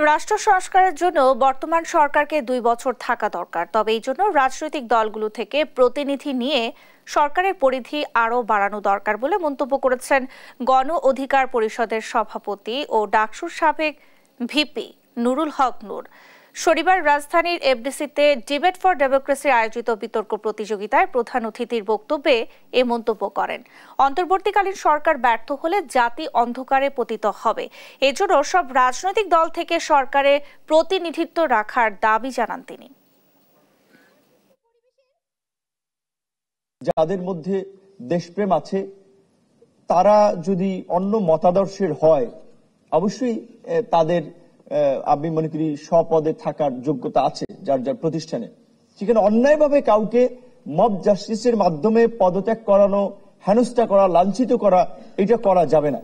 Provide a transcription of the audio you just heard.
রাষ্ট্র সংস্কারের জন্য বর্তমান সরকারকে 2 বছর থাকা দরকার। তবে এই জন্য রাজনৈতিক দলগুলো থেকে প্রতিনিধি নিয়ে সরকারের পরিধি আরও বাড়ানো দরকার বলে মন্তব্য করেছেন গণ অধিকার পরিষদের সভাপতি ও ডাকসুর সাবেক ভিপি নুরুল হক নূর। শনিবার রাজধানীর এফডিসিতে ডিবেট ফর ডেমোক্রেসি আয়োজিত বিতর্ক প্রতিযোগিতায় প্রধান অতিথির বক্তব্যে এ মন্তব্য করেন। অন্তর্বর্তীকালীন সরকার ব্যর্থ হলে জাতি অন্ধকারে পতিত হবে। এজন্য সব রাজনৈতিক দল থেকে সরকারে প্রতিনিধিত্ব রাখার দাবি জানান তিনি। যাদের মধ্যে দেশপ্রেম আছে তারা যদি অন্য মতাদর্শের হয় অবশ্যই তাদের আমি মনে করি স্বপদে থাকার যোগ্যতা আছে যার যার প্রতিষ্ঠানে। সেখানে অন্যায়ভাবে কাউকে মব জাস্টিসের মাধ্যমে পদত্যাগ করানো, হেনস্থা করা, লাঞ্ছিত করা এটা করা যাবে না।